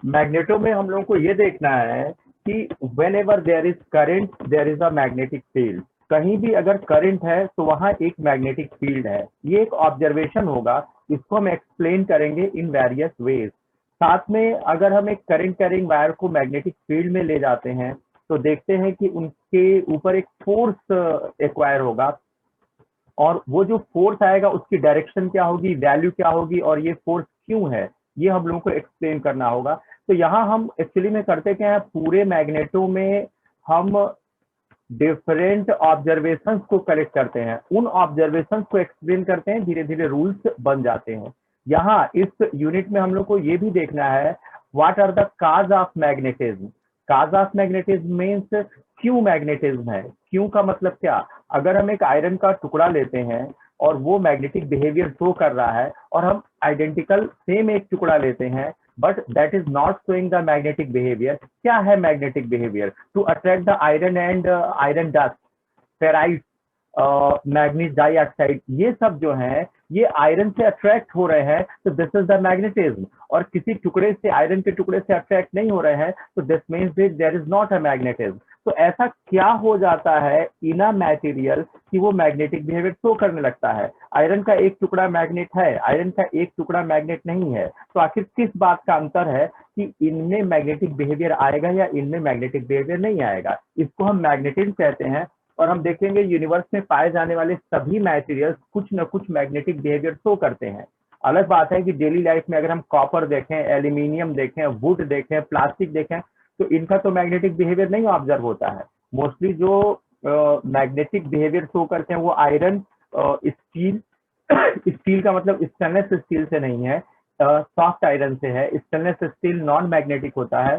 Magneto में हम लोगों को ये देखना है कि whenever there is current there is a magnetic field. कहीं भी अगर करंट है तो वहां एक मैग्नेटिक फील्ड है। ये एक ऑब्जर्वेशन होगा, इसको हम एक्सप्लेन करेंगे इन वेरियस वेज। साथ में अगर हम एक करंट कैरिंग वायर को मैग्नेटिक फील्ड में ले जाते हैं तो देखते हैं कि उनके ऊपर एक फोर्स एक्वायर होगा, और वो जो फोर्स आएगा उसकी डायरेक्शन क्या होगी, वैल्यू क्या होगी, और ये फोर्स क्यों है, ये हम लोगों को एक्सप्लेन करना होगा। तो यहाँ हम एक्चुअली में करते क्या है, पूरे मैग्नेटो में हम डिफरेंट ऑब्जर्वेशंस को कलेक्ट करते हैं, उन ऑब्जर्वेशंस को एक्सप्लेन करते हैं, धीरे धीरे रूल्स बन जाते हैं। यहाँ इस यूनिट में हम लोग को ये भी देखना है what are the cause of magnetism. Cause of magnetism means क्यों मैग्नेटिज्म है। क्यों का मतलब क्या, अगर हम एक आयरन का टुकड़ा लेते हैं और वो मैग्नेटिक बिहेवियर शो कर रहा है, और हम आइडेंटिकल सेम एक टुकड़ा लेते हैं but that is not showing the magnetic behaviour. क्या है magnetic behaviour? To attract the iron and iron dust, ferrite, manganese dioxide, ये सब जो है ये आयरन से अट्रैक्ट हो रहे हैं, तो दिस इज द मैग्नेटिज्म। और किसी टुकड़े से, आयरन के टुकड़े से अट्रैक्ट नहीं हो रहे हैं, तो this means there is not a magnetism. तो ऐसा क्या हो जाता है इन अ मटेरियल कि वो मैग्नेटिक बिहेवियर शो करने लगता है। आयरन का एक टुकड़ा मैग्नेट है, आयरन का एक टुकड़ा मैग्नेट नहीं है, तो आखिर किस बात का अंतर है कि इनमें मैग्नेटिक बिहेवियर आएगा या इनमें मैग्नेटिक बिहेवियर नहीं आएगा। इसको हम मैग्नेटिज्म कहते हैं। और हम देखेंगे यूनिवर्स में पाए जाने वाले सभी मटेरियल्स कुछ न कुछ मैग्नेटिक बिहेवियर शो करते हैं। अलग बात है कि डेली लाइफ में अगर हम कॉपर देखें, एल्यूमिनियम देखें, वुड देखें, प्लास्टिक देखें, तो इनका तो मैग्नेटिक बिहेवियर नहीं ऑब्जर्व होता है। मोस्टली जो मैग्नेटिक बिहेवियर शो करते हैं वो आयरन, स्टील, स्टील का मतलब स्टेनलेस स्टील से नहीं है, सॉफ्ट आयरन से है। स्टेनलेस स्टील नॉन मैग्नेटिक होता है।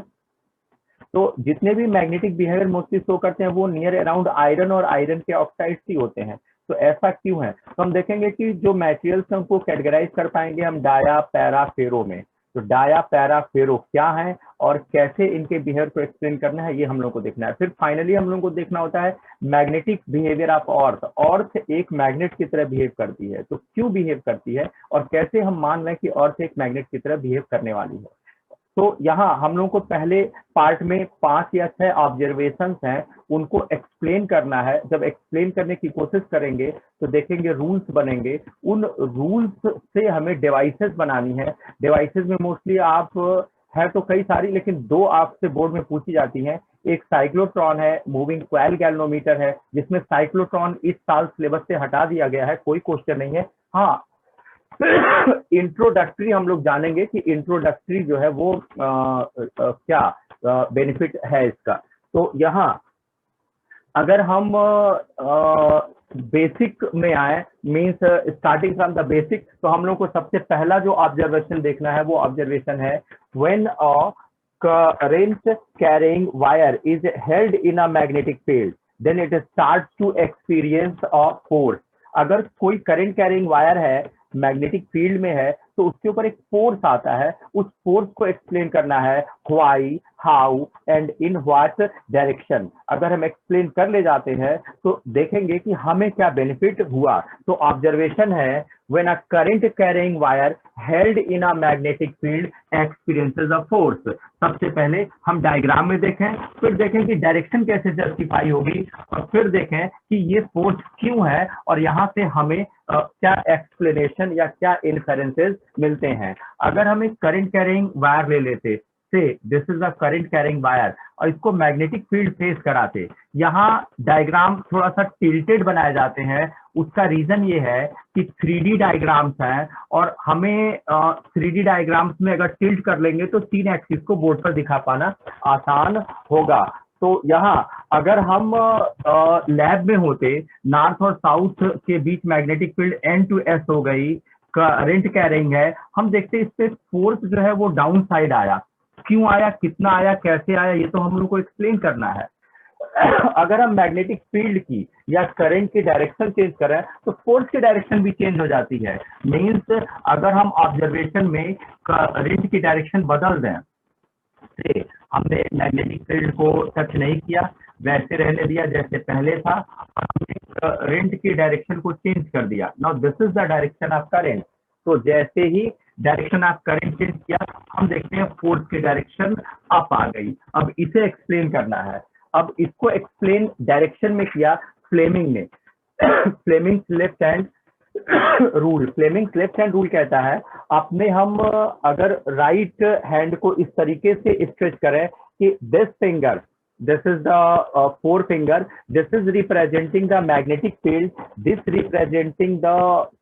तो जितने भी मैग्नेटिक बिहेवियर मोस्टली शो करते हैं वो नियर अराउंड आयरन और आयरन के ऑक्साइड्स ही होते हैं। तो ऐसा क्यों है? तो हम देखेंगे कि जो मटेरियल्स हमको कैटेगराइज कर पाएंगे हम डाया, पैरा, फेरो में। तो डाया, पैरा, फेरो क्या है और कैसे इनके बिहेवियर को एक्सप्लेन करना है, ये हम लोग को देखना है। फिर फाइनली हम लोग को देखना होता है मैग्नेटिक बिहेवियर ऑफ अर्थ। अर्थ एक मैग्नेट की तरह बिहेव करती है, तो क्यों बिहेव करती है और कैसे हम मान लें कि अर्थ एक मैग्नेट की तरह बिहेव करने वाली है। तो यहाँ हम लोग को पहले पार्ट में 5 या 6 ऑब्जर्वेशंस हैं, उनको एक्सप्लेन करना है। जब एक्सप्लेन करने की कोशिश करेंगे तो देखेंगे रूल्स बनेंगे, उन रूल्स से हमें डिवाइसेस बनानी है। डिवाइसेस में मोस्टली आप है तो कई सारी, लेकिन 2 आपसे बोर्ड में पूछी जाती हैं। एक साइक्लोट्रॉन है, मूविंग क्वाइल गैल्वेनोमीटर है, जिसमें साइक्लोट्रॉन इस साल सिलेबस से हटा दिया गया है, कोई क्वेश्चन नहीं है। हाँ, इंट्रोडक्टरी हम लोग जानेंगे कि इंट्रोडक्टरी जो है वो क्या बेनिफिट है इसका। तो यहाँ अगर हम बेसिक में आए, means starting from the basic, तो हम लोग को सबसे पहला जो ऑब्जर्वेशन देखना है वो ऑब्जर्वेशन है when a current carrying wire is held in a magnetic field then it starts to experience a force। अगर कोई करंट कैरिंग वायर है, मैग्नेटिक फील्ड में है, तो उसके ऊपर एक फोर्स आता है। उस फोर्स को एक्सप्लेन करना है why, how and in what direction. अगर हम एक्सप्लेन कर ले जाते हैं तो देखेंगे कि हमें क्या बेनिफिट हुआ। तो ऑब्जर्वेशन है when a current carrying wire held in a magnetic field experiences a force. सबसे पहले हम डायग्राम में देखें, फिर देखें कि डायरेक्शन कैसे जस्टिफाई होगी, और फिर देखें कि ये फोर्स क्यों है और यहाँ से हमें क्या एक्सप्लेनेशन या क्या इन्फेरेंसेस मिलते हैं। अगर हम एक करंट कैरिंग वायर ले लेते, से this is a current carrying wire, और इसको मैग्नेटिक फील्ड फेस कराते, यहाँ डायग्राम थोड़ा सा टिल्टेड बनाए जाते हैं। उसका रीजन ये है कि 3D डायग्राम्स हैं, और हमें 3D डायग्राम्स में अगर टिल्ट कर लेंगे तो 3 एक्सिस को बोर्ड पर दिखा पाना आसान होगा। तो यहाँ अगर हम लैब में होते, नॉर्थ और साउथ के बीच मैग्नेटिक फील्ड N2S हो गई, करंट कैरिंग है, हम देखते इस पे फोर्स जो है वो डाउन साइड आया। क्यों आया, कितना आया, कैसे आया, ये तो हम लोग को एक्सप्लेन करना है। अगर हम मैग्नेटिक फील्ड की या करंट की डायरेक्शन चेंज करें तो फोर्स की डायरेक्शन भी चेंज हो जाती है। मीन्स अगर हम ऑब्जर्वेशन में करंट की डायरेक्शन बदल दें, से हमने मैग्नेटिक फील्ड को टच नहीं किया, वैसे रहने दिया जैसे पहले था, और हमने करंट की डायरेक्शन को चेंज कर दिया। Now this is the direction of current. तो जैसे ही डायरेक्शन ऑफ करंट चेंज किया, हम देखते हैं फोर्स की डायरेक्शन अप आ गई। अब इसे एक्सप्लेन करना है। अब इसको एक्सप्लेन डायरेक्शन में किया फ्लेमिंग ने। Fleming left hand rule, Fleming left hand rule कहता है अपने हम अगर राइट हैंड को इस तरीके से स्ट्रेच करें कि this finger, this is the forefinger, this is representing the magnetic field, this representing the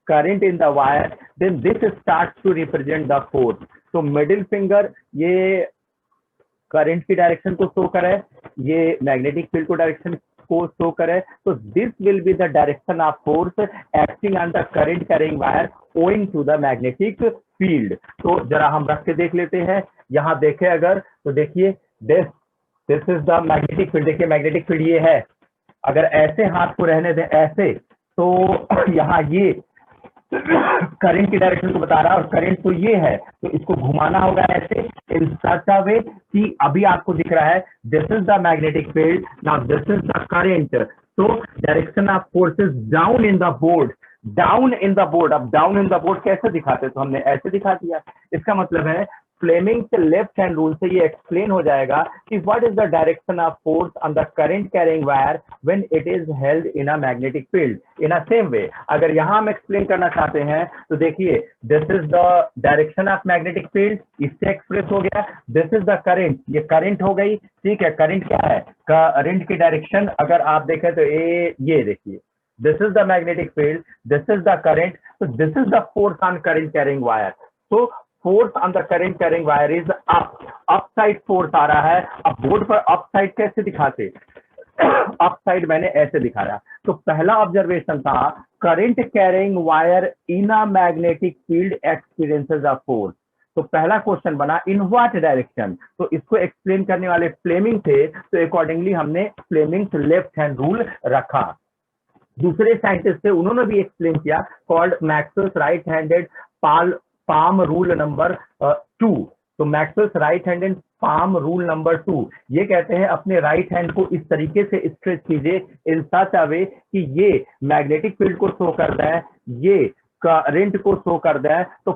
current in the wire, then this starts to represent the force. तो middle finger ये current की direction को show करे, ये magnetic field को direction को show करे, तो this will be the direction of force acting on the current carrying wire owing to the magnetic field. तो जरा हम रख के देख लेते हैं, यहाँ देखें अगर तो देखिए this is the magnetic field. देखिए मैग्नेटिक फील्ड ये है, अगर ऐसे हाथ को रहने दें ऐसे, तो यहाँ ये करंट की डायरेक्शन को बता रहा है और करंट तो ये है, तो इसको घुमाना होगा ऐसे इन सच अ वे कि अभी आपको दिख रहा है this is the magnetic field, now this is the current. तो direction of force is down in the board, down in the board. अब डाउन इन द बोर्ड कैसे दिखाते, तो हमने ऐसे दिखा दिया। इसका मतलब है फ्लेमिंग के लेफ्ट हैंड रूल से ये एक्सप्लेन हो जाएगा कि what is the direction of force on the current carrying wire when it is held in a magnetic field in a same way. अगर यहां हम एक्सप्लेन करना चाहते हैं तो देखिए this is the direction of magnetic field, इससे express हो गया। दिस इज द करंट, ये करंट हो गई, ठीक है। करंट क्या है, करंट की डायरेक्शन अगर आप देखें तो ये देखिए this is the magnetic field, this is the current, तो this is the force on current carrying wire. तो force on the current carrying wire is up, up side force आ रहा है। अब बोर्ड पर अप साइड कैसे दिखाते, up side मैंने ऐसे दिखाया। तो पहला ऑब्जर्वेशन था current carrying wire in a magnetic field experiences a force. तो पहला क्वेश्चन बना इन व्हाट डायरेक्शन, तो इसको एक्सप्लेन करने वाले फ्लेमिंग थे, तो अकॉर्डिंगली हमने फ्लेमिंग लेफ्ट हैंड रूल रखा। दूसरे साइंटिस्ट थे, उन्होंने भी एक्सप्लेन किया, called Maxwell's right handed palm rule number 2। तो Maxwell's right handed palm rule number 2 ये कहते हैं अपने राइट हैंड को इस तरीके से स्ट्रेच कीजिए इन सच अ वे कि ये मैग्नेटिक फील्ड को शो कर दें, ये करंट को शो कर दें। तो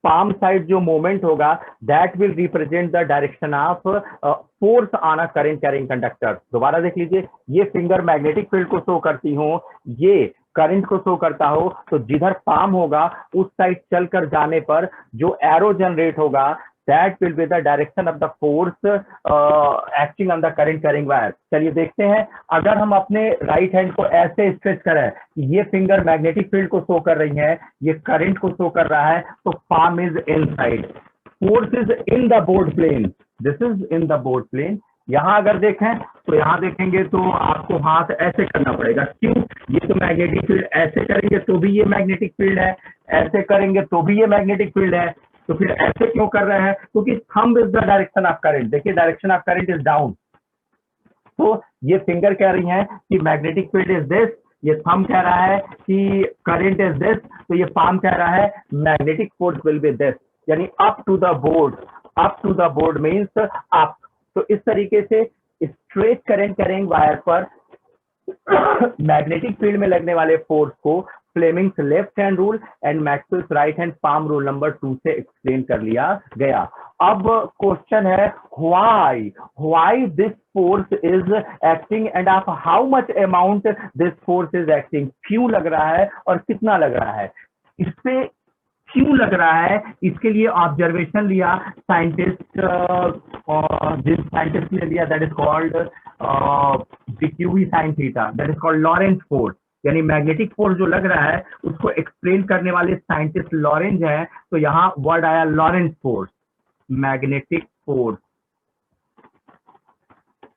पाम साइड जो मोमेंट होगा that will represent the direction of force on a current carrying conductor. दोबारा देख लीजिए, ये फिंगर मैग्नेटिक फील्ड को शो करती हो, ये करंट को शो करता हो, तो जिधर पाम होगा उस साइड चलकर जाने पर जो एरो जनरेट होगा that will be the direction of the force acting on the current carrying wire. चलिए देखते हैं, अगर हम अपने राइट हैंड को ऐसे स्ट्रेच करें, ये फिंगर मैग्नेटिक फील्ड को शो कर रही है, ये करंट को शो कर रहा है, तो palm is inside, force is in the board plane, this is in the board plane. यहां अगर देखें तो यहां देखेंगे तो आपको हाथ ऐसे करना पड़ेगा, क्यों, ये तो मैग्नेटिक फील्ड, ऐसे करेंगे तो भी ये मैग्नेटिक फील्ड है, ऐसे करेंगे तो भी ये मैग्नेटिक फील्ड है, तो फिर ऐसे क्यों कर रहे हैं, क्योंकि thumb is the direction of current. देखिए direction of current is down, तो ये फिंगर कह रही है कि मैग्नेटिक फील्ड इज दिस, ये थंब कह रहा है कि करंट इज दिस, तो ये पाम कह रहा है magnetic force will be this, यानी up to the board, up to the board means up. तो इस तरीके से स्ट्रेट करंट कैरिंग वायर पर मैग्नेटिक फील्ड में लगने वाले फोर्स को Fleming's left hand rule and Maxwell's right hand palm rule number 2 से एक्सप्लेन कर लिया गया। अब क्वेश्चन है why this force is acting and of how much amount this force is acting, क्यों लग रहा है और कितना लग रहा है। इससे क्यों लग रहा है, इसके लिए ऑब्जर्वेशन लिया साइंटिस्ट, जिस साइंटिस्ट ने लिया that is called DQV sine theta, that is called Lorentz force, यानी मैग्नेटिक फोर्स जो लग रहा है उसको एक्सप्लेन करने वाले साइंटिस्ट लॉरेंज है। तो यहाँ वर्ड आया Lorentz force, magnetic force,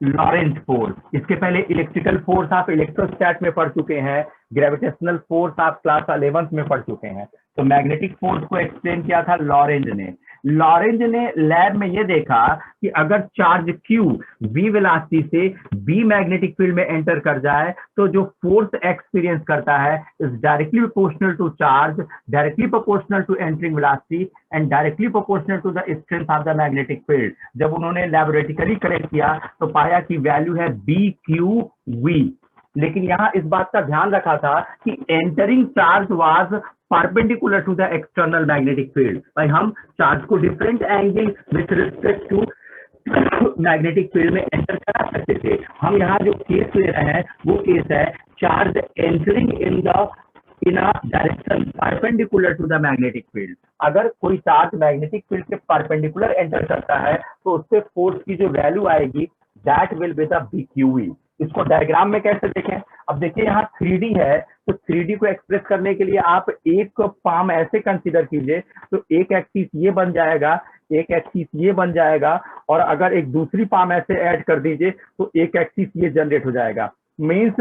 Lorentz force. इसके पहले इलेक्ट्रिकल फोर्स आप इलेक्ट्रोस्टैट में पढ़ चुके हैं, ग्रेविटेशनल फोर्स आप क्लास 11th में पढ़ चुके हैं। तो मैग्नेटिक फोर्स को एक्सप्लेन किया था लॉरेंज ने। लॉरेंज ने लैब में ये देखा कि अगर चार्ज Q v वेलोसिटी से B मैग्नेटिक फील्ड में एंटर कर जाए तो जो फोर्स एक्सपीरियंस करता है is directly proportional to charge, directly proportional to entering velocity and directly proportional to the strength of the magnetic field. जब उन्होंने लैबोरेटरिकली कलेक्ट किया तो पाया कि वैल्यू है BQV। लेकिन यहां इस बात का ध्यान रखा था कि entering charge was perpendicular to the external magnetic field. भाई हम चार्ज को different angle with respect to magnetic field में एंटर करा सकते थे। हम यहाँ जो केस ले रहे हैं वो केस है charge entering in a direction perpendicular to the magnetic field. अगर कोई चार्ज मैग्नेटिक फील्ड के परपेंडिकुलर एंटर करता है तो उससे फोर्स की जो वैल्यू आएगी that will be the BQE। इसको डायग्राम में कैसे देखें? अब देखिए यहाँ 3D है, तो 3D को एक्सप्रेस करने के लिए आप एक पाम ऐसे कंसीडर कीजिए, तो एक एक्सिस ये बन जाएगा, एक एक्सिस ये बन जाएगा, और अगर एक दूसरी पाम ऐसे ऐड कर दीजिए तो एक एक्सिस ये जनरेट हो जाएगा। Means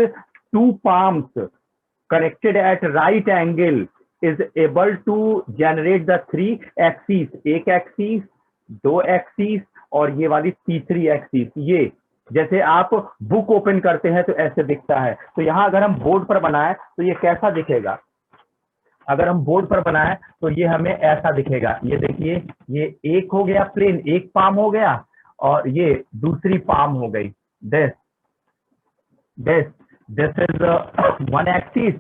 2 palms connected at right angle is able to generate the 3 axes, एक एक्सिस, 2 एक्सिस और ये वाली तीसरी एक्सिस। ये जैसे आप बुक ओपन करते हैं तो ऐसे दिखता है। तो यहाँ अगर हम बोर्ड पर बनाए तो ये कैसा दिखेगा? अगर हम बोर्ड पर बनाए तो ये हमें ऐसा दिखेगा। ये देखिए, ये एक हो गया प्लेन, एक पाम हो गया, और ये दूसरी पाम हो गई। this is one axis,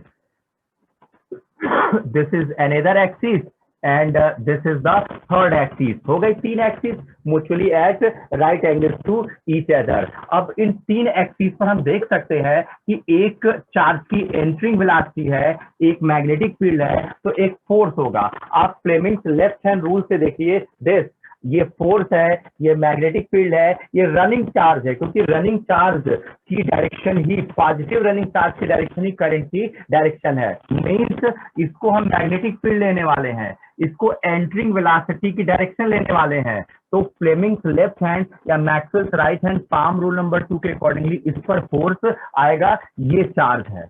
this is another axis, and this is the third axis। हो गई 3 axis mutually at right angle to each other. अब इन 3 एक्सिस पर हम देख सकते हैं कि एक चार्ज की एंटरिंग वेलोसिटी है, एक मैग्नेटिक फील्ड है, तो एक फोर्स होगा। आप फ्लेमिंग्स लेफ्ट हैंड रूल से देखिए, दिस ये फोर्स है, ये मैग्नेटिक फील्ड है, ये रनिंग चार्ज है, क्योंकि रनिंग चार्ज की डायरेक्शन ही, पॉजिटिव रनिंग चार्ज की डायरेक्शन ही करंट की डायरेक्शन है। मीन्स इसको हम मैग्नेटिक फील्ड लेने वाले हैं, इसको एंटरिंग वेलोसिटी की डायरेक्शन लेने वाले हैं। तो फ्लेमिंग्स लेफ्ट हैंड या Maxwell's right hand palm rule number 2 के अकॉर्डिंगली इस पर फोर्स आएगा, ये चार्ज है।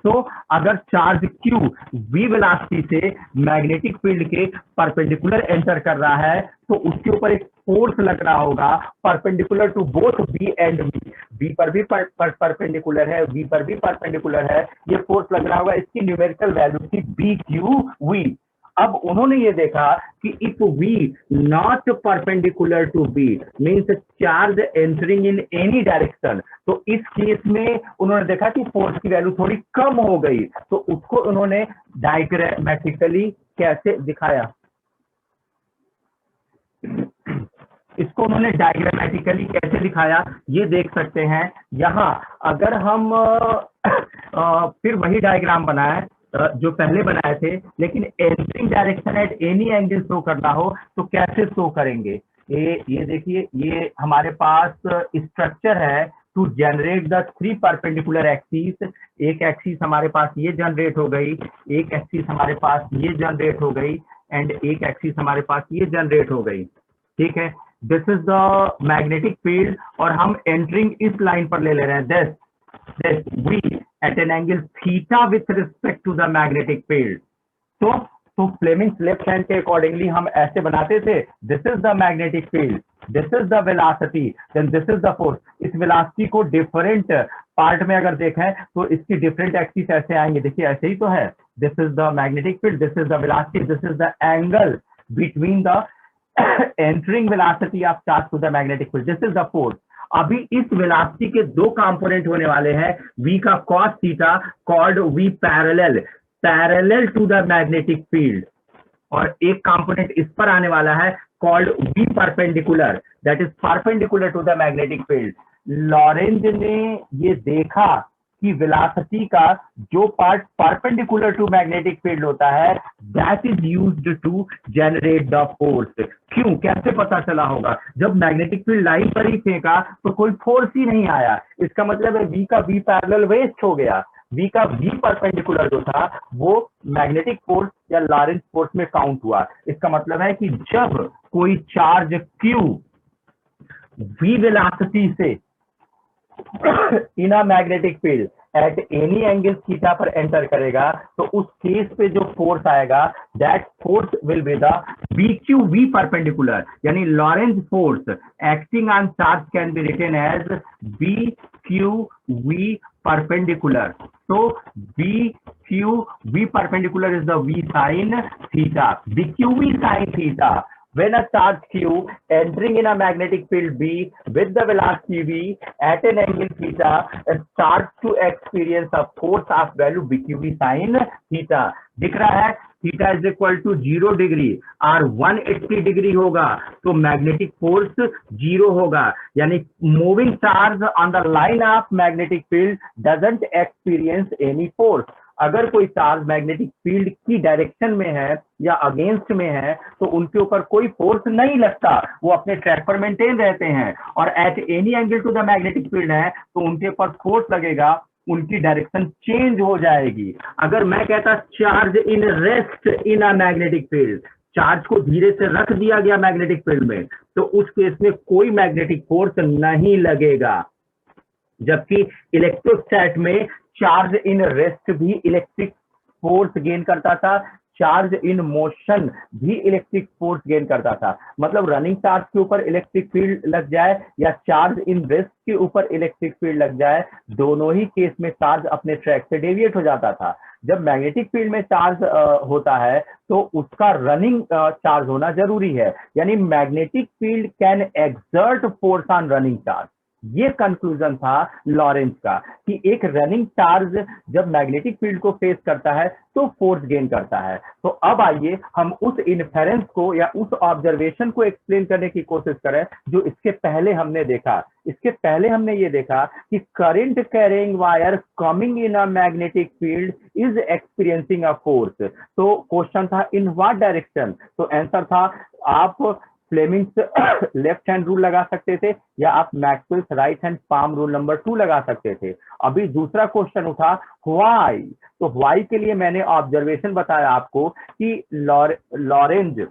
तो अगर चार्ज Q v वेलोसिटी से मैग्नेटिक फील्ड के परपेंडिकुलर एंटर कर रहा है तो उसके ऊपर एक फोर्स लग रहा होगा perpendicular to both V and V। V पर भी परपेंडिकुलर है, V पर भी परपेंडिकुलर है, ये फोर्स लग रहा होगा। इसकी न्यूमेरिकल वैल्यू थी BQV। अब उन्होंने ये देखा कि if V not perpendicular to B means charge entering in any direction, तो इस केस में उन्होंने देखा कि फोर्स की वैल्यू थोड़ी कम हो गई, तो उसको उन्होंने डायग्रामेटिकली कैसे दिखाया? इसको उन्होंने डायग्रामेटिकली कैसे दिखाया ये देख सकते हैं। यहाँ अगर हम फिर वही डायग्राम बनाए जो पहले बनाए थे, लेकिन entering direction at any angle show करना हो तो कैसे शो करेंगे? ये देखिए, ये हमारे पास स्ट्रक्चर है to generate the 3 perpendicular axis. एक एक्सिस हमारे पास ये जनरेट हो गई, एक एक्सिस हमारे पास ये जनरेट हो गई, एंड एक एक्सिस हमारे पास ये जनरेट हो गई। ठीक है, this is the magnetic field, और हम एंटरिंग इस लाइन पर ले ले रहे हैं, this V at an angle theta with respect to the magnetic field। तो फ्लेमिंग्स लेफ्ट हैंड के अकॉर्डिंगली हम ऐसे बनाते थे, this is the magnetic field, this is the velocity, then this is the force. इस वेलोसिटी को different part में अगर देखें तो इसकी डिफरेंट एक्सिस ऐसे आएंगे। देखिए ऐसे ही तो है, this is the magnetic field, this is the velocity, this is the angle between the entering velocity of charge to the magnetic field, this is the force. अभी इस वेलोसिटी के 2 कंपोनेंट होने वाले हैं, V का cos theta called V parallel to the magnetic field, और एक component इस पर आने वाला है called V perpendicular, that is perpendicular to the magnetic field. Lorentz ने ये देखा कि वेलोसिटी का जो part perpendicular to magnetic field होता है that is used to generate the force. क्यों, कैसे पता चला होगा? जब मैग्नेटिक फील्ड लाइन पर ही फेंका तो कोई फोर्स ही नहीं आया, इसका मतलब है V का V पैरेलल वेस्ट हो गया। V का V परपेंडिकुलर जो था वो मैग्नेटिक फोर्स या लॉरेंज फोर्स में काउंट हुआ। इसका मतलब है कि जब कोई चार्ज Q V वेलोसिटी से in a magnetic field at any angle theta पर एंटर करेगा तो उस केस पे जो फोर्स आएगा that force will be the BQV perpendicular, यानी Lorentz force acting on charge can be written as BQV perpendicular. तो BQV perpendicular is the V sin theta, BQV sin theta। When a charge Q entering in a magnetic field B with the velocity V at an angle theta starts to experience a force of value BQV sin theta। दिख रहा है theta is equal to 0 degree और 180 degree होगा तो magnetic force 0 होगा, यानी moving charge on the line of magnetic field doesn't experience any force. अगर कोई चार्ज मैग्नेटिक फील्ड की डायरेक्शन में है या अगेंस्ट में है तो उनके ऊपर कोई फोर्स नहीं लगता, वो अपने ट्रैक पर मेंटेन रहते हैं। और at any angle to the magnetic field है तो उनके ऊपर फोर्स लगेगा, उनकी डायरेक्शन चेंज हो जाएगी। अगर मैं कहता charge in rest in a magnetic field, charge को धीरे से रख दिया गया मैग्नेटिक फील्ड में, तो उस केस में कोई मैग्नेटिक फोर्स नहीं लगेगा। जबकि इलेक्ट्रोस्टैट में चार्ज इन रेस्ट भी इलेक्ट्रिक फोर्स गेन करता था, चार्ज इन मोशन भी इलेक्ट्रिक फोर्स गेन करता था। मतलब रनिंग चार्ज के ऊपर इलेक्ट्रिक फील्ड लग जाए या चार्ज इन रेस्ट के ऊपर इलेक्ट्रिक फील्ड लग जाए, दोनों ही केस में चार्ज अपने ट्रैक से डेविएट हो जाता था। जब मैग्नेटिक फील्ड में चार्ज होता है तो उसका रनिंग चार्ज होना जरूरी है, यानी magnetic field can exert force on running charge. ये कंक्लूजन था लॉरेंज का कि एक रनिंग चार्ज जब मैग्नेटिक फील्ड को फेस करता है तो फोर्स गेन करता है। तो अब आइए हम उस इन्फेरेंस को या उस ऑब्जर्वेशन को एक्सप्लेन करने की कोशिश करें जो इसके पहले हमने देखा। इसके पहले हमने ये देखा कि current carrying wire coming in a magnetic field is experiencing a force. तो क्वेश्चन था इन व्हाट डायरेक्शन, तो आंसर था आप फ्लेमिंग्स लेफ्ट हैंड रूल लगा सकते थे या आप Maxwell's right hand palm rule number 2 लगा सकते थे। अभी दूसरा क्वेश्चन उठा व्हाई, तो व्हाई के लिए मैंने ऑब्जर्वेशन बताया आपको कि लॉरेंज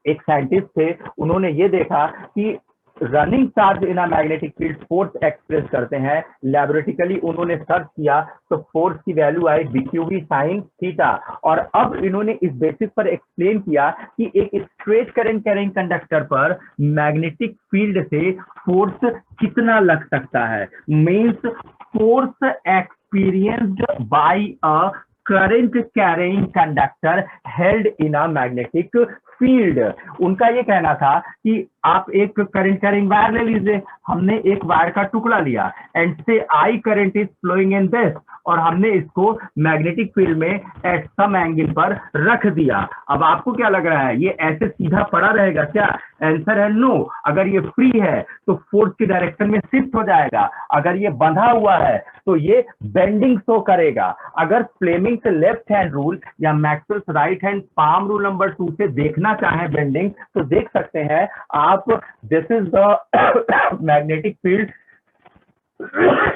एक साइंटिस्ट थे, उन्होंने ये देखा कि running charge in a magnetic field force express करते हैं। लैबोरेटरिकली उन्होंने सर्च किया तो फोर्स की वैल्यू आई BQV साइन थीटा, और अब इन्होंने इस बेसिस पर एक्सप्लेन किया कि एक स्ट्रेट करंट कैरिंग कंडक्टर पर मैग्नेटिक फील्ड से फोर्स कितना लग सकता है। Means force experienced bye a current carrying conductor held in a magnetic field. उनका ये कहना था कि आप एक करंट कैरिंग वायर ले लीजिए, हमने एक वायर का टुकड़ा लिया and say I current is flowing in this, और हमने इसको मैग्नेटिक फील्ड में एट सम एंगल पर रख दिया। अब आपको क्या लग रहा है, ये ऐसे सीधा पड़ा रहेगा क्या? आंसर है नो। अगर ये फ्री है तो फोर्स की डायरेक्शन में शिफ्ट हो जाएगा, अगर ये बंधा हुआ है तो ये बेंडिंग शो करेगा। अगर फ्लेमिंग्स लेफ्ट हैंड रूल या Maxwell's right hand palm rule number 2 से देखना चाहें बेंडिंग, तो देख सकते हैं आप। This is the magnetic field,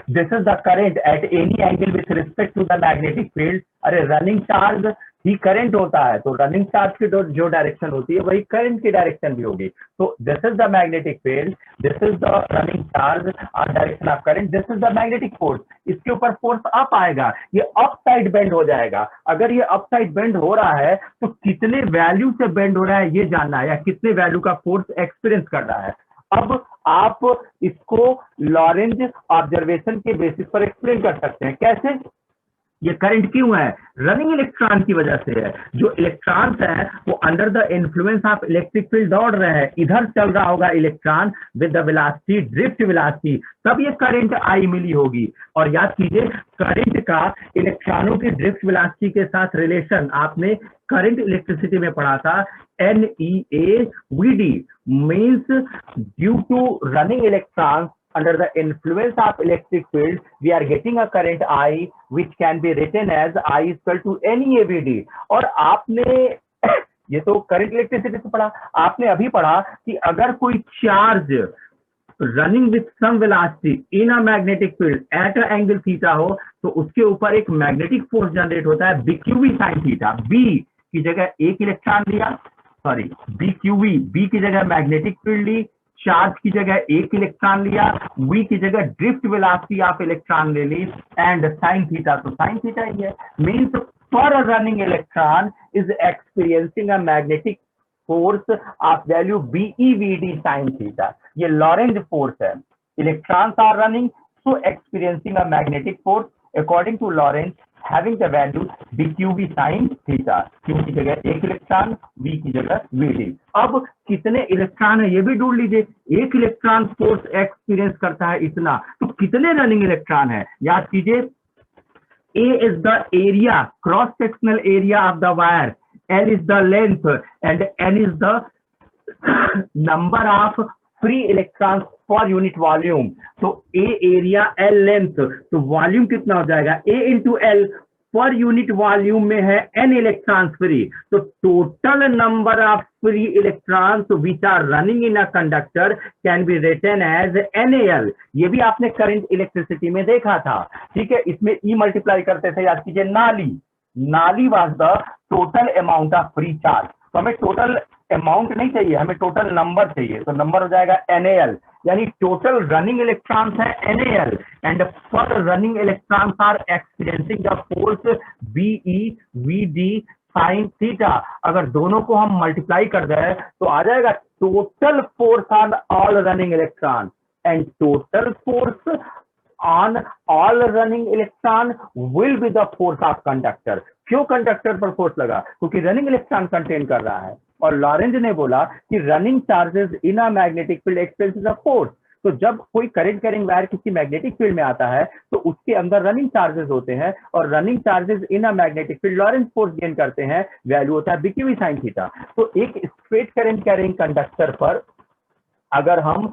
this is the current at any angle with respect to the magnetic field। अरे रनिंग चार्ज ही करंट होता है, तो रनिंग चार्ज की जो डायरेक्शन होती है वही करंट की डायरेक्शन भी होगी। तो this is the magnetic field, this is the running charge और direction of current, this is the magnetic force. इसके ऊपर फोर्स अप आएगा, ये अप साइड बेंड हो जाएगा। अगर ये अप साइड बेंड हो रहा है तो कितने वैल्यू से बेंड हो रहा है ये जानना है, या कितने वैल्यू का फोर्स एक्सपीरियंस कर रहा है। अब आप इसको लॉरेंज ऑब्जर्वेशन के बेसिस पर एक्सप्लेन कर सकते हैं। कैसे? ये करंट क्यों है? रनिंग इलेक्ट्रॉन की वजह से है। जो इलेक्ट्रॉन्स हैं वो under the influence of electric field दौड़ रहे हैं, इधर चल रहा होगा electron with the velocity drift velocity, तब ये करंट आई मिली होगी। और याद कीजिए करंट का इलेक्ट्रॉनों की ड्रिफ्ट वेलोसिटी के साथ रिलेशन आपने करंट इलेक्ट्रिसिटी में पढ़ा था, NEAVD means due to running electrons under the influence of electric field we are getting a current I which can be written as I is equal to NEAVD। और आपने ये तो current electricity से पढ़ा, आपने अभी पढ़ा कि अगर कोई charge running with some velocity in a magnetic field at a angle theta हो तो उसके ऊपर एक मैग्नेटिक फोर्स जनरेट होता है BQV साइन थीटा। B की जगह एक इलेक्ट्रॉन लिया, सॉरी BQV, B की जगह मैग्नेटिक फील्ड ली, चार्ज की जगह एक इलेक्ट्रॉन लिया, V की जगह ड्रिफ्ट वेलोसिटी ऑफ इलेक्ट्रॉन ले ली, एंड साइन थीटा, तो साइन थीटा ही है। Means for a running electron is experiencing a magnetic force of value BEVD sine theta. ये लॉरेंज फोर्स है। Electrons are running so experiencing a magnetic force according to Lorentz having the value BQV sin theta, Q की जगह एक electron, V की जगह VD। अब कितने electron है ये भी ढूंढ लीजिए। एक इलेक्ट्रॉन फोर्स एक्सपीरियंस करता है इतना, तो कितने रनिंग इलेक्ट्रॉन है? याद कीजिए A is the area, cross sectional area of the wire L is the length and N is the number of free electrons per unit volume. तो A area L length, तो volume कितना हो जाएगा A into L, पर unit volume में है n electrons free, तो total number of free electrons which are running in a conductor can be written as NaL। ये भी आपने करंट इलेक्ट्रिसिटी में देखा था, ठीक है। इसमें E मल्टीप्लाई करते थे, याद कीजिए, नाली was the total amount of free charge. तो हमें टोटल अमाउंट नहीं चाहिए, हमें टोटल नंबर चाहिए, तो नंबर हो जाएगा NaL, यानी टोटल रनिंग इलेक्ट्रॉन्स है NaL and per running electrons are experiencing the force BeVd sin theta. अगर दोनों को हम मल्टीप्लाई कर दें तो आ जाएगा total force on all running electron and total force on all running electron will be the force of conductor। क्यों conductor पर फोर्स लगा? क्योंकि रनिंग इलेक्ट्रॉन कंटेन कर रहा है, और लॉरेंज ने बोला कि running charges in a magnetic field experiences a force. तो जब कोई करंट कैरिंग वायर किसी मैग्नेटिक फील्ड में आता है तो उसके अंदर रनिंग चार्जेस होते हैं, और running charges in a magnetic field Lorentz force gain करते हैं, वैल्यू होता है BQ sin थीटा। तो एक स्ट्रेट करंट कैरिंग कंडक्टर पर अगर हम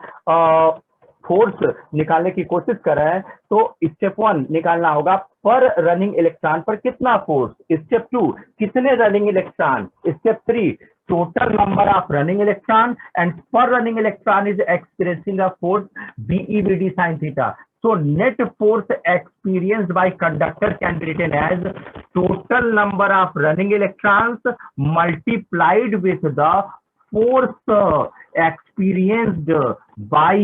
फोर्स निकालने की कोशिश कर रहे हैं तो स्टेप 1 निकालना होगा पर रनिंग इलेक्ट्रॉन पर कितना फोर्स, स्टेप 2 कितने running electron, step 3 total number of running electron and per running electron is experiencing a force BeVd sin theta. So net force experienced by conductor can be written as total number of running electrons multiplied with the force experienced by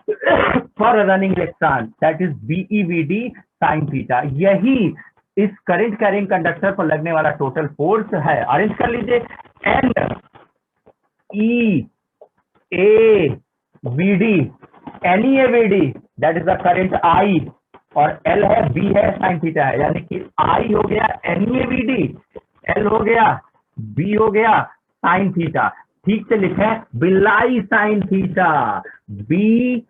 per running electron, that is BeVd sin theta. यही इस current carrying conductor पर लगने वाला total force है। Arrange कर लीजिए, N E A V D, NeAVd that is the current I, और L है B है sin थीटा है, यानी कि I हो गया NeAVd, L हो गया B हो गया sin थीटा। ठीक से लिखे, बिलाई sin theta, BLI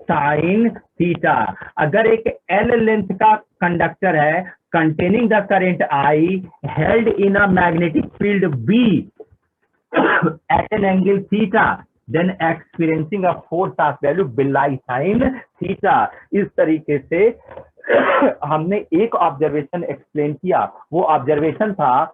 sin theta. अगर एक L लेंथ का कंडक्टर है containing the current I held in a magnetic field B at an angle theta, then experiencing a force of value बिलाई sin थीटा। इस तरीके से हमने एक ऑब्जर्वेशन एक्सप्लेन किया। वो ऑब्जर्वेशन था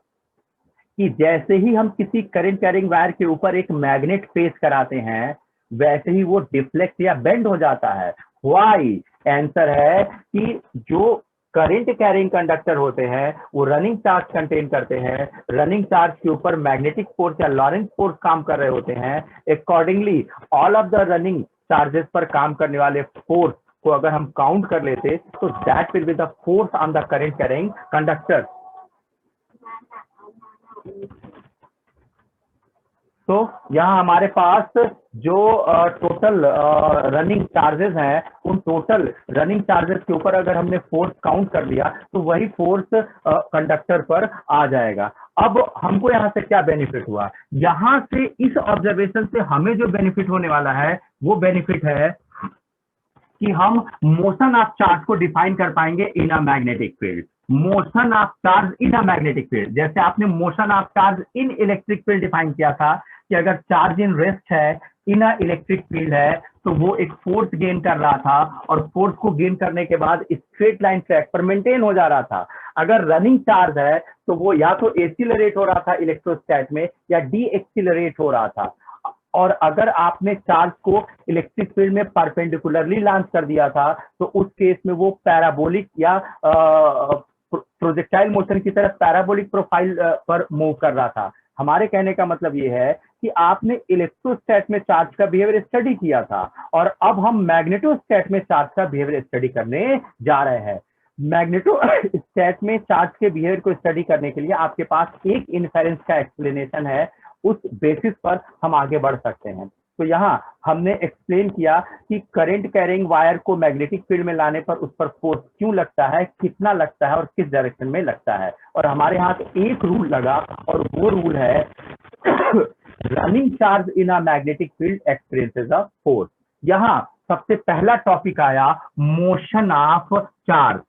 कि जैसे ही हम किसी करंट कैरिंग वायर के ऊपर एक मैग्नेट पेश कराते हैं वैसे ही वो डिफ्लेक्ट या बेंड हो जाता है। व्हाई? आंसर है कि जो करंट कैरिंग कंडक्टर होते हैं वो रनिंग चार्ज कंटेन करते हैं, रनिंग चार्ज के ऊपर मैग्नेटिक फोर्स या लॉरेंज फोर्स काम कर रहे होते हैं। Accordingly all of the running charges पर काम करने वाले फोर्स को अगर हम काउंट कर लेते तो that will be the force on the current carrying conductor. तो यहाँ हमारे पास जो टोटल रनिंग चार्जेस हैं उन टोटल रनिंग चार्जेस के ऊपर अगर हमने फोर्स काउंट कर लिया तो वही फोर्स कंडक्टर पर आ जाएगा। अब हमको यहाँ से क्या बेनिफिट हुआ? यहाँ से इस ऑब्जर्वेशन से हमें जो बेनिफिट होने वाला है वो बेनिफिट है कि हम मोशन ऑफ चार्ज को डिफाइन कर पाएंगे in a magnetic field. Motion of charge in a magnetic field, जैसे आपने motion of charge in electric field define किया था कि अगर चार्ज इन रेस्ट है इन अ इलेक्ट्रिक फील्ड है तो वो एक फोर्स गेन कर रहा था, और फोर्स को गेन करने के बाद स्ट्रेट लाइन ट्रैक पर मेंटेन हो जा रहा था। अगर रनिंग चार्ज है तो वो या तो एक्सीलरेट हो रहा था इलेक्ट्रोस्टैट में या डी एक्सीलरेट हो रहा था। और अगर आपने चार्ज को इलेक्ट्रिक फील्ड में परपेंडिकुलरली लॉन्च कर दिया था तो उस केस में वो पैराबोलिक या प्रोजेक्टाइल मोशन की तरह पैराबोलिक प्रोफाइल पर मूव कर रहा था। हमारे कहने का मतलब ये है कि आपने इलेक्ट्रोस्टैट में चार्ज का बिहेवियर स्टडी किया था और अब हम मैग्नेटोस्टैट में चार्ज का बिहेवियर स्टडी करने जा रहे हैं। मैग्नेटोस्टैट में चार्ज के बिहेवियर को स्टडी करने के लिए आपके पास एक इन्फेरेंस का एक्सप्लेनेशन है, उस बेसिस पर हम आगे बढ़ सकते हैं। तो यहाँ हमने एक्सप्लेन किया कि करंट कैरिंग वायर को मैग्नेटिक फील्ड में लाने पर उस पर फोर्स क्यों लगता है, कितना लगता है और किस डायरेक्शन में लगता है। और हमारे यहाँ एक रूल लगा और वो रूल है running charge in a magnetic field experiences a force. यहाँ सबसे पहला टॉपिक आया motion of charge.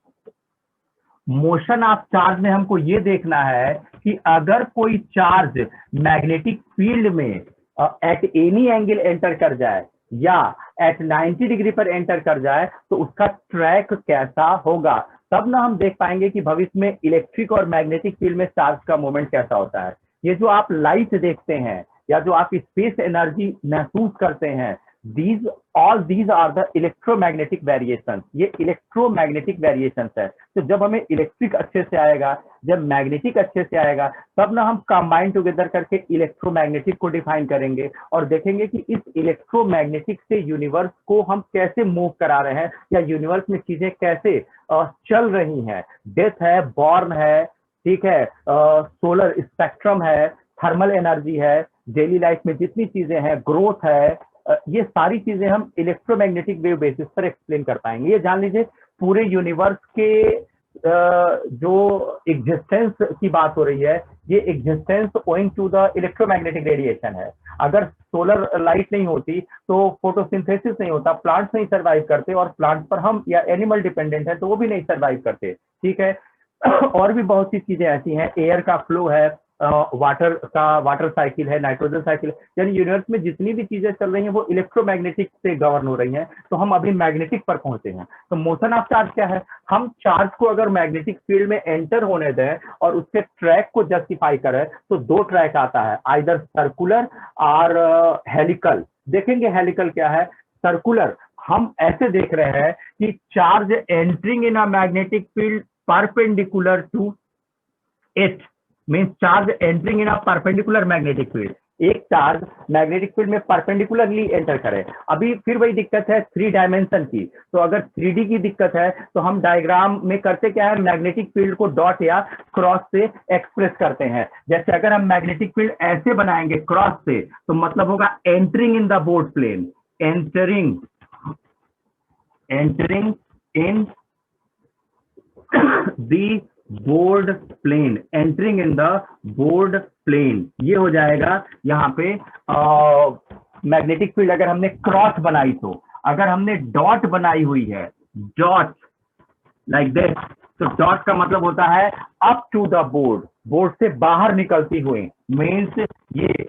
Motion of charge में हमको ये देखना है कि अगर कोई चार्ज मैग्नेटिक फील्ड में एट एनी एंगल एंटर कर जाए या एट 90 डिग्री पर एंटर कर जाए तो उसका ट्रैक कैसा होगा, तब ना हम देख पाएंगे कि भविष्य में इलेक्ट्रिक और मैग्नेटिक फील्ड में चार्ज का मूवमेंट कैसा होता है। ये जो आप लाइट देखते हैं या जो आप स्पेस एनर्जी महसूस करते हैं, these all these are the electromagnetic variations, ये इलेक्ट्रोमैग्नेटिक वेरिएशंस है। तो जब हमें इलेक्ट्रिक अच्छे से आएगा, जब मैग्नेटिक अच्छे से आएगा, तब ना हम कंबाइन टुगेदर करके इलेक्ट्रोमैग्नेटिक को डिफाइन करेंगे और देखेंगे कि इस इलेक्ट्रोमैग्नेटिक से यूनिवर्स को हम कैसे मूव करा रहे हैं या यूनिवर्स में चीजें कैसे चल रही हैं। डेथ है, बॉर्न है, ठीक है, सोलर स्पेक्ट्रम है, थर्मल एनर्जी है, डेली लाइफ में जितनी चीजें हैं, ग्रोथ है, ये सारी चीजें हम इलेक्ट्रोमैग्नेटिक वेव बेसिस पर एक्सप्लेन कर पाएंगे। ये जान लीजिए पूरे यूनिवर्स के जो एग्जिस्टेंस की बात हो रही है, ये existence owing to the electromagnetic radiation है। अगर सोलर लाइट नहीं होती तो फोटोसिंथेसिस नहीं होता, प्लांट्स नहीं सर्वाइव करते, और प्लांट्स पर हम या एनिमल डिपेंडेंट है तो वो भी नहीं सर्वाइव करते, ठीक है। और भी बहुत सी चीजें ऐसी हैं, एयर का फ्लो है, वाटर साइकिल है, नाइट्रोजन साइकिल है, यानी यूनिवर्स में जितनी भी चीजें चल रही हैं वो इलेक्ट्रोमैग्नेटिक से गवर्न हो रही हैं। तो हम अभी मैग्नेटिक पर पहुंचे हैं। तो मोशन ऑफ चार्ज क्या है, हम चार्ज को अगर मैग्नेटिक फील्ड में एंटर होने दें और उसके ट्रैक को जस्टिफाई करें तो दो ट्रैक आता है, आइदर सर्कुलर और हेलिकल। देखेंगे हेलिकल क्या है। सर्कुलर हम ऐसे देख रहे हैं कि charge entering in a magnetic field perpendicular to it, means charge entering in a perpendicular magnetic field. एक चार्ज मैग्नेटिक फील्ड में परपेंडिकुलरली एंटर करे। अभी फिर वही दिक्कत है 3 डायमेंशन की। तो अगर 3D की दिक्कत है तो हम डायग्राम में करते क्या है, मैग्नेटिक फील्ड को डॉट या क्रॉस से एक्सप्रेस करते हैं। जैसे अगर हम मैग्नेटिक फील्ड ऐसे बनाएंगे क्रॉस से, तो मतलब होगा entering in the board plane, entering in the board plane, entering in the board plane, ये हो जाएगा यहाँ पे मैग्नेटिक फील्ड। अगर हमने क्रॉस बनाई तो, अगर हमने डॉट बनाई हुई है, डॉट लाइक दिस, तो डॉट का मतलब होता है up to the board, board से बाहर निकलती हुई, मीन्स ये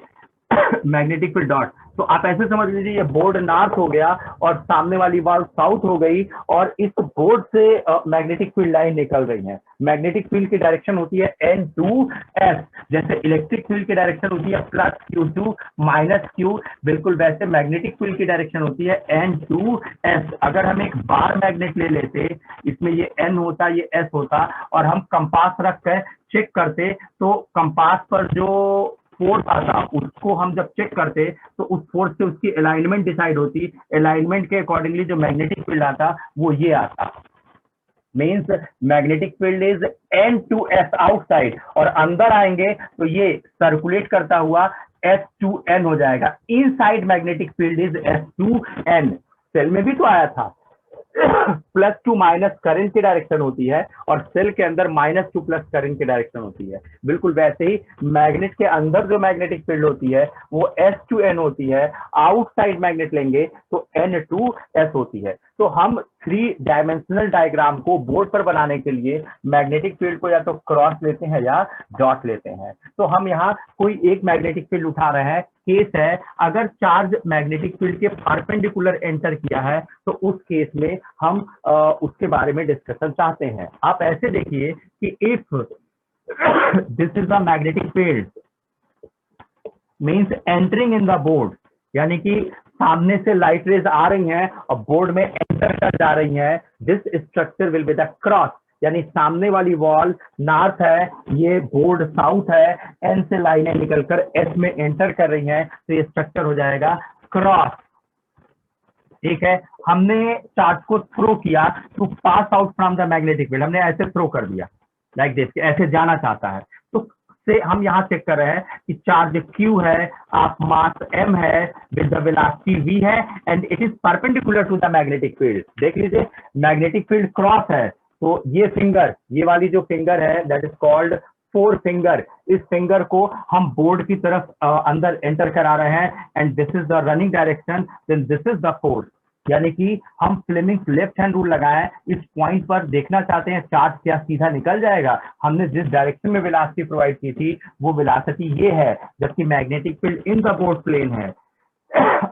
मैग्नेटिक फील्ड डॉट। तो आप ऐसे समझ लीजिए ये बोर्ड नॉर्थ हो गया और सामने वाली वॉल साउथ हो गई, और इस बोर्ड से मैग्नेटिक फील्ड लाइन निकल रही है। मैग्नेटिक फील्ड की डायरेक्शन होती है N2S, जैसे इलेक्ट्रिक फील्ड की डायरेक्शन होती है +Q2 -Q, बिल्कुल वैसे मैग्नेटिक फील्ड की डायरेक्शन होती है N2S। अगर हम एक बार मैग्नेट ले लेते, इसमें ये N होता, ये S होता, और हम कंपास रख कर चेक करते, तो कंपास पर जो फोर्स आता उसको हम जब चेक करते तो उस फोर्स से उसकी अलाइनमेंट डिसाइड होती, अलाइनमेंट के अकॉर्डिंगली जो मैग्नेटिक फील्ड आता वो ये आता, means magnetic field is N2S outside, और अंदर आएंगे तो ये सर्कुलेट करता हुआ S2N हो जाएगा। Inside magnetic field is S2N। Cell में भी तो आया था +2 करंट की डायरेक्शन होती है, और सेल के अंदर -2 करंट की डायरेक्शन होती है। बिल्कुल वैसे ही मैग्नेट के अंदर जो मैग्नेटिक फील्ड होती है वो S2N होती है, आउटसाइड मैग्नेट लेंगे तो N2S होती है। तो हम 3 डायमेंशनल डायग्राम को बोर्ड पर बनाने के लिए मैग्नेटिक फील्ड को या तो क्रॉस लेते हैं या डॉट लेते हैं। तो हम यहाँ कोई एक मैग्नेटिक फील्ड उठा रहे हैं। केस है अगर चार्ज मैग्नेटिक फील्ड के परपेंडिकुलर एंटर किया है तो उस केस में हम उसके बारे में डिस्कशन चाहते हैं। आप ऐसे देखिए कि if this is the magnetic field means entering in the board, यानी कि सामने से लाइट रेज आ रही हैं और बोर्ड में एंटर कर जा रही हैं, this structure will be the cross, यानी सामने वाली वॉल नॉर्थ है, ये बोर्ड साउथ है, एन से लाइनें निकलकर एस में एंटर कर रही हैं, तो ये स्ट्रक्चर हो जाएगा क्रॉस। ठीक है, हमने चार्ज को थ्रो किया to pass out from the magnetic field, हमने ऐसे थ्रो कर दिया लाइक दिस, ऐसे जाना चाहता है, तो से हम यहाँ चेक कर रहे हैं कि चार्ज Q है, आप मास M है, विद द वेलोसिटी V है, and it is perpendicular to the magnetic field. देख लीजिए मैग्नेटिक फील्ड क्रॉस है, तो ये फिंगर, ये वाली जो फिंगर है दैट इज कॉल्ड 4 फिंगर, इस फिंगर को हम बोर्ड की तरफ अंदर एंटर करा रहे हैं, and this is the running direction, then this is the force. यानी कि हम फ्लेमिंग्स लेफ्ट हैंड रूल लगाएं, इस पॉइंट पर देखना चाहते हैं चार्ज क्या सीधा निकल जाएगा, हमने जिस डायरेक्शन में वेलोसिटी प्रोवाइड की थी वो वेलोसिटी ये है, जबकि magnetic field in the board plane है।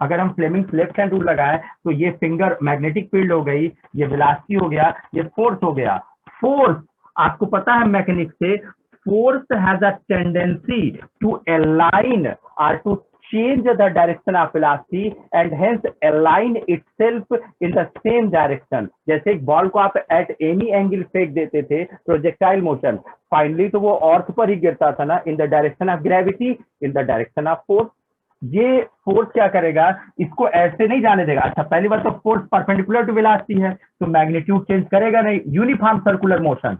अगर हम फ्लेमिंग्स लेफ्ट हैंड रूल लगाएं तो ये फिंगर मैग्नेटिक फील्ड हो गई, ये वेलोसिटी हो गया, ये फोर्स हो गया। फोर्स आपको पता है मैकेनिक्स से, force has a tendency to align or to change the direction of velocity and hence align itself in the same direction। जैसे एक बॉल को आप at any angle फेंक देते थे, प्रोजेक्टाइल मोशन, फाइनली तो वो अर्थ पर ही गिरता था ना, in the direction of gravity, in the direction of force. ये फोर्स क्या करेगा, इसको ऐसे नहीं जाने देगा। अच्छा, पहली बात तो फोर्स परपेंडिकुलर टू वेलोसिटी है, तो मैग्नीट्यूड चेंज करेगा नहीं, uniform circular motion.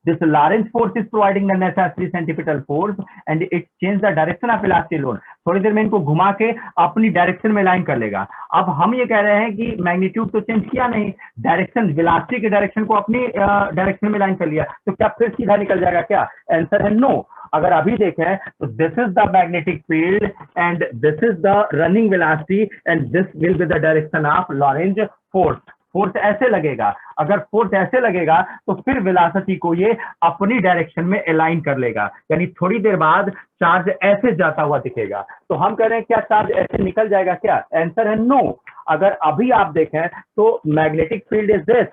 This Lorentz force is providing the necessary centripetal force and it changes the direction of velocity alone। थोड़ी देर में इनको घुमा के अपनी डायरेक्शन में लाइन कर लेगा। अब हम ये कह रहे हैं कि मैग्नीट्यूड तो चेंज किया नहीं, डायरेक्शन वेलोसिटी के डायरेक्शन को अपनी डायरेक्शन में लाइन कर लिया, तो क्या फिर सीधा निकल जाएगा क्या? आंसर है नो। अगर अभी देखें तो this is the magnetic field and this is the running velocity and this will be the direction of Lorentz force. Force ऐसे लगेगा, अगर फोर्स ऐसे लगेगा तो फिर वेलोसिटी को ये अपनी डायरेक्शन में अलाइन कर लेगा, यानी थोड़ी देर बाद चार्ज ऐसे जाता हुआ दिखेगा। तो हम कह रहे हैं क्या चार्ज ऐसे निकल जाएगा क्या? आंसर है नो। अगर अभी आप देखें तो magnetic field is this,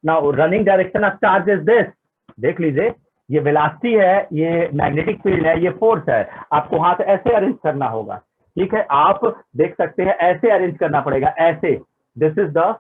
now running direction of charge is this. देख लीजिए, ये वेलोसिटी है, ये मैग्नेटिक फील्ड है, ये फोर्स है। आपको हाथ ऐसे अरेंज करना होगा, ठीक है? आप देख सकते हैं ऐसे अरेंज करना पड़ेगा, ऐसे। This is the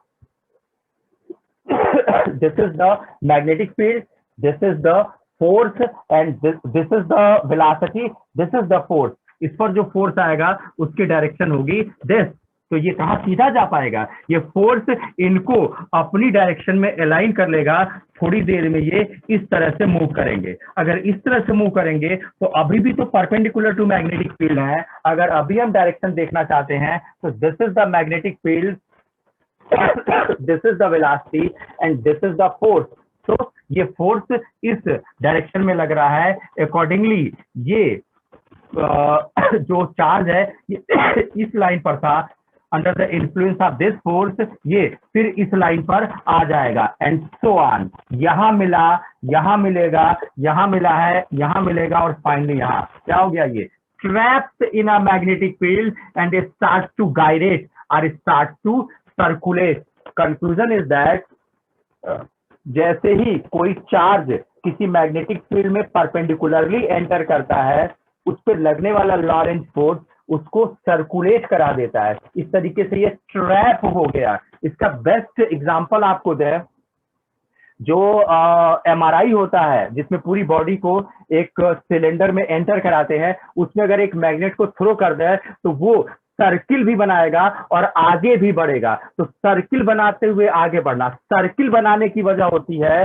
magnetic field, this is the force and this is the velocity, this is the force। इस पर जो फोर्स आएगा उसकी डायरेक्शन होगी दिस। तो ये कहाँ सीधा जा पाएगा? ये फोर्स इनको अपनी डायरेक्शन में अलाइन कर लेगा, थोड़ी देर में ये इस तरह से मूव करेंगे। अगर इस तरह से मूव करेंगे तो अभी भी तो परपेंडिकुलर टू मैग्नेटिक फील्ड है। अगर अभी हम डायरेक्शन देखना चाहते हैं तो this is the magnetic field, this is the velocity and this is the force। तो ये फोर्स इस डायरेक्शन में लग रहा है, अकॉर्डिंगली ये जो चार्ज है ये इस लाइन पर था, under the influence of this force ये फिर इस लाइन पर आ जाएगा एंड सो ऑन। यहां मिला, यहां मिलेगा, यहां मिला है, यहां मिलेगा और फाइनली यहां क्या हो गया? ये trapped in a magnetic field and it starts to gyrate or it starts to circulate. Conclusion is that जैसे ही कोई चार्ज किसी मैग्नेटिक फील्ड में परपेंडिकुलरली एंटर करता है, उस पर लगने वाला लॉरेंज फोर्स उसको सर्कुलेट करा देता है। इस तरीके से ये ट्रैप हो गया। इसका बेस्ट एग्जांपल आपको दे, जो एमआरआई होता है जिसमें पूरी बॉडी को एक सिलेंडर में एंटर कराते हैं, उसमें अगर एक मैग्नेट को थ्रो कर दे तो वो सर्किल भी बनाएगा और आगे भी बढ़ेगा। तो सर्किल बनाते हुए आगे बढ़ना, सर्किल बनाने की वजह होती है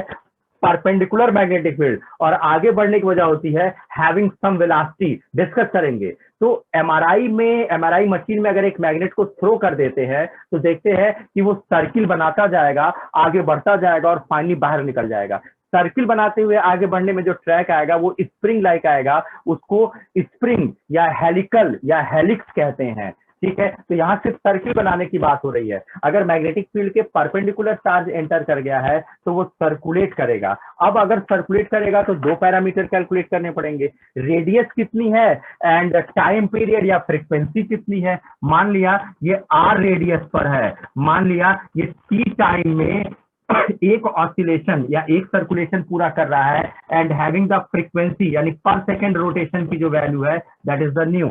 परपेंडिकुलर मैग्नेटिक फील्ड और आगे बढ़ने की वजह होती है हैविंग सम वेलोसिटी। डिस्कस करेंगे। तो एमआरआई मशीन में अगर एक मैग्नेट को थ्रो कर देते हैं तो देखते हैं कि वो सर्किल बनाता जाएगा, आगे बढ़ता जाएगा और फाइनली बाहर निकल जाएगा। सर्किल बनाते हुए आगे बढ़ने में जो ट्रैक आएगा वो स्प्रिंग लाइक आएगा, उसको स्प्रिंग या हेलिकल या हेलिक्स कहते हैं, ठीक है? तो यहाँ सिर्फ सर्किल बनाने की बात हो रही है। अगर मैग्नेटिक फील्ड के परपेंडिकुलर चार्ज एंटर कर गया है तो वो सर्कुलेट करेगा। अब अगर सर्कुलेट करेगा तो दो पैरामीटर कैलकुलेट करने पड़ेंगे, रेडियस कितनी है एंड टाइम पीरियड या फ्रीक्वेंसी कितनी है। मान लिया ये आर रेडियस पर है, मान लिया ये टी टाइम में एक ऑसिलेशन या एक सर्कुलेशन पूरा कर रहा है एंड हैविंग द फ्रीक्वेंसी यानी पर सेकेंड रोटेशन की जो वैल्यू है दैट इज द न्यू।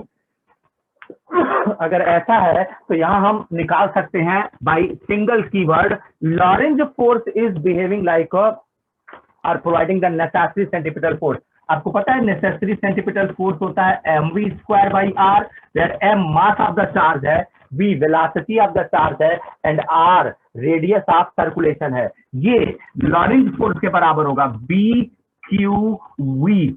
अगर ऐसा है तो यहां हम निकाल सकते हैं by single keyword, Lorentz force is behaving like or providing the necessary centripetal force. आपको पता है नेसेसरी सेंट्रीपिटल फोर्स होता है mv square by R, where m mass of the charge है, v velocity of the charge है and r radius of circulation है। ये Lorentz force के बराबर होगा BQV।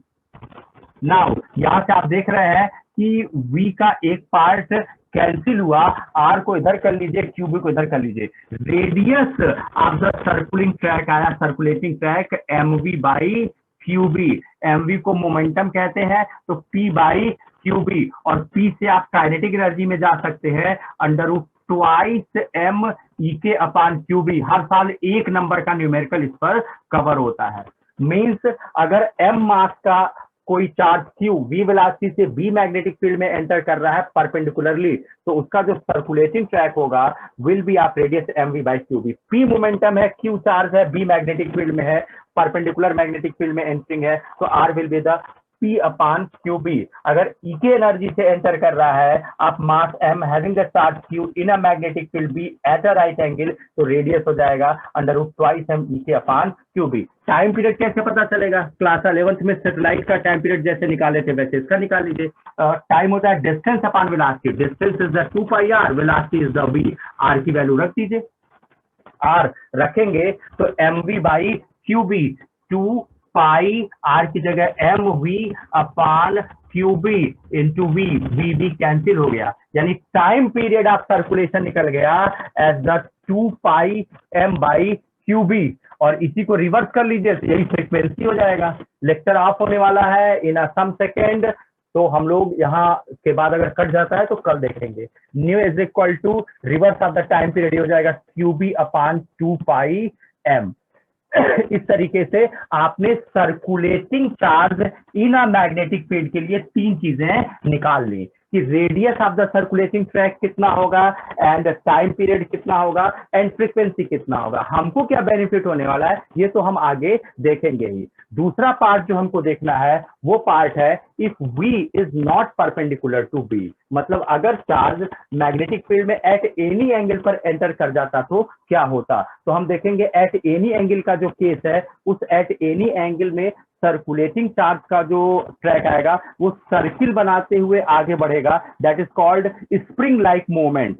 नाउ यहां से आप देख रहे हैं कि V का एक पार्ट कैंसिल हुआ, R को इधर कर लीजिए, QV को इधर कर लीजिए। रेडियस ऑफ द सर्कुलिंग ट्रैक आया, circulating track mv by QV। mv को मोमेंटम कहते हैं तो P बाई QV और P से आप काइनेटिक एनर्जी में जा सकते हैं under root twice M E के अपॉन क्यू बी, हर साल एक नंबर का न्यूमेरिकल इस पर कवर होता है। मींस अगर एम मास का कोई चार्ज क्यू वी वेलोसिटी से बी मैग्नेटिक फील्ड में एंटर कर रहा है परपेंडिकुलरली, तो उसका जो सर्कुलेटिंग ट्रैक होगा will be of radius M V by Q B. P momentum है, क्यू चार्ज है, बी मैग्नेटिक फील्ड में है, परपेंडिकुलर मैग्नेटिक फील्ड में एंटरिंग है, तो R will be the P upon Q B. अगर E के एनर्जी से एंटर कर रहा है आप mass M having the charge Q in a magnetic field B at a right angle, तो रेडियस हो जाएगा under root twice M E के upon Q B. Time period कैसे पता चलेगा? क्लास 11th में सेटेलाइट का टाइम पीरियड जैसे निकाले थे वैसे इसका निकाल लीजिए। टाइम होता है distance upon velocity, distance is the 2 pi r, velocity is the v, r की वैल्यू रख दीजिए। r रखेंगे तो mv by Q B, 2 pi R की जगह M V upon Q B into V, V भी कैंसिल हो गया, यानी टाइम पीरियड ऑफ सर्कुलेशन निकल गया as the 2 pi M by Q B. और इसी को रिवर्स कर लीजिए तो यही फ्रीक्वेंसी हो जाएगा। लेक्चर ऑफ होने वाला है इन अ सम सेकेंड, तो हम लोग यहाँ के बाद अगर कट जाता है तो कल देखेंगे। Nu is equal to reverse of the time period हो जाएगा Q B upon 2 pi M. इस तरीके से आपने circulating charge in a magnetic field के लिए तीन चीजें निकाल ली कि radius of the circulating track कितना होगा, एंड टाइम पीरियड कितना होगा, एंड फ्रीक्वेंसी कितना होगा। हमको क्या बेनिफिट होने वाला है ये तो हम आगे देखेंगे ही। दूसरा पार्ट जो हमको देखना है वो पार्ट है if V is not perpendicular to B, मतलब अगर चार्ज मैग्नेटिक फील्ड में एट एनी एंगल पर एंटर कर जाता तो क्या होता। तो हम देखेंगे एट एनी एंगल का जो केस है उस एट एनी एंगल में सर्कुलेटिंग चार्ज का जो ट्रैक आएगा वो सर्किल बनाते हुए आगे बढ़ेगा, that is called spring like movement.